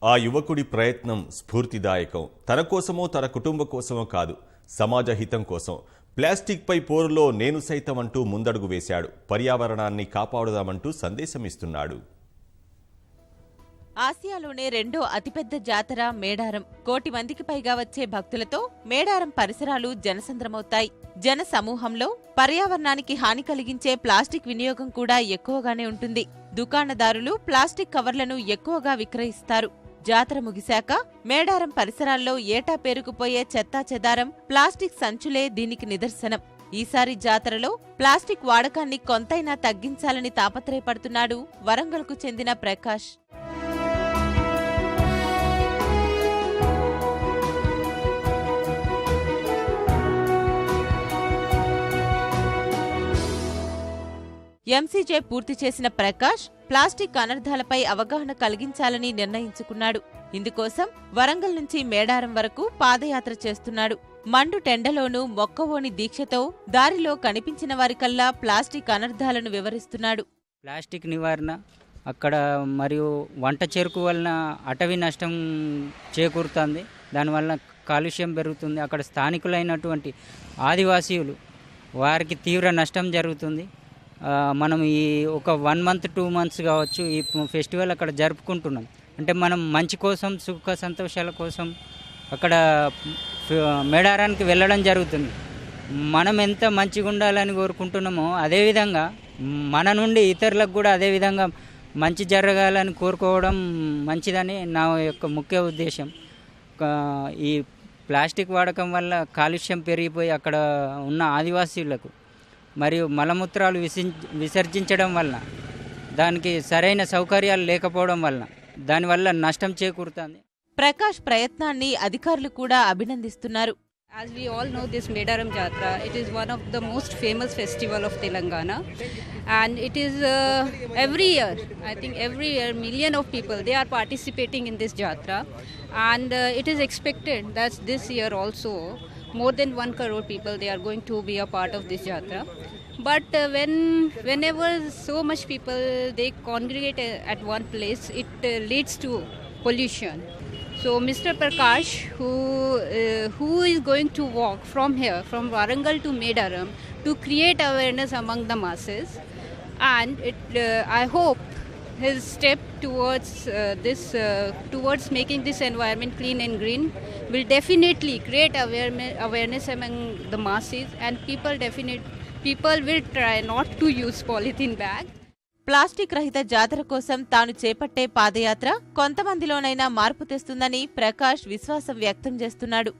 ఆ యువకుడి ప్రయత్నం స్ఫూర్తిదాయకం. తన కోసమో తన కుటుంబ కోసమో కాదు, సమాజ హితం కోసం ప్లాస్టిక్ పై పోరులో నేను సైతం అంటూ ముందడుగు వేశాడు. పర్యావరణాన్ని కాపాడుదామంటూ సందేశం ఇస్తున్నాడు. ఆసియాలోనే రెండో అతిపెద్ద జాతర మేడారం. 1 కోటి మందికి పైగా వచ్చే భక్తులతో మేడారం పరిసరాలు జనసంద్రమవుతాయి. జన సమూహంలో పర్యావరణానికి హాని కలిగించే ప్లాస్టిక్ వినియోగం కూడా ఎక్కువగానే ఉంటుంది. దుకాణదారులు ప్లాస్టిక్ కవర్లను ఎక్కువగా విక్రయిస్తారు. జాతర ముగిశాక మేడారం పరిసరాల్లో ఏటా పేరుకుపోయే చెత్తాచెదారం, ప్లాస్టిక్ సంచులే దీనికి నిదర్శనం. ఈసారి జాతరలో ప్లాస్టిక్ వాడకాన్ని కొంతైనా తగ్గించాలని తాపత్రయపడుతున్నాడు వరంగల్కు చెందిన ప్రకాష్. ఎంసీజే పూర్తి చేసిన ప్రకాష్ ప్లాస్టిక్ అనర్థాలపై అవగాహన కలిగించాలని నిర్ణయించుకున్నాడు. ఇందుకోసం వరంగల్ నుంచి మేడారం వరకు పాదయాత్ర చేస్తున్నాడు. మండు టెండలోనూ మొక్కవోని దీక్షతో దారిలో కనిపించిన వారికల్లా ప్లాస్టిక్ అనర్థాలను వివరిస్తున్నాడు. ప్లాస్టిక్ నివారణ, అక్కడ మరియు వంట చెరుకు వలన అటవీ నష్టం చేకూరుతుంది. దానివల్ల కాలుష్యం పెరుగుతుంది. అక్కడ స్థానికులైనటువంటి ఆదివాసీలు వారికి తీవ్ర నష్టం జరుగుతుంది. మనం ఈ ఒక 1 month 2 months కావచ్చు ఈ ఫెస్టివల్ అక్కడ జరుపుకుంటున్నాం. అంటే మనం మంచి కోసం, సుఖ సంతోషాల కోసం అక్కడ మేడారానికి వెళ్ళడం జరుగుతుంది. మనం ఎంత మంచిగా ఉండాలని కోరుకుంటున్నామో అదేవిధంగా మన నుండి ఇతరులకు కూడా అదేవిధంగా మంచి జరగాలని కోరుకోవడం మంచిదని నా యొక్క ముఖ్య ఉద్దేశం. ఈ ప్లాస్టిక్ వాడకం వల్ల కాలుష్యం పెరిగిపోయి అక్కడ ఉన్న ఆదివాసీలకు మరియు మలమూత్రాలు విసర్జించడం వలన, దానికి సరైన సౌకర్యాలు లేకపోవడం వలన దానివల్ల నష్టం చేకూరుతుంది. ప్రకాష్ ప్రయత్నాన్ని అధికారులు కూడా అభినందిస్తున్నారు. As we all know, this Medaram Jatra, it is one of the most famous festival of Telangana, and it is every year, I think every year, million of people, they are participating in this Jatra, and it is expected that this year also more than 1 crore people, they are going to be a part of this Jatra. But whenever so much people, they congregate at one place, it leads to pollution. So Mr. Prakash, who is going to walk from here, from Warangal to Medaram, to create awareness among the masses, and I hope his step towards towards making this environment clean and green will definitely create awareness among the masses, and people will try not to use polythene bag. Plastic రహిత జాతర కోసం తాను చేపట్టే పాదయాత్ర కొంతమందిలోనైనా మార్పు తెస్తుందని ప్రకాష్ విశ్వాసం వ్యక్తం చేస్తున్నాడు.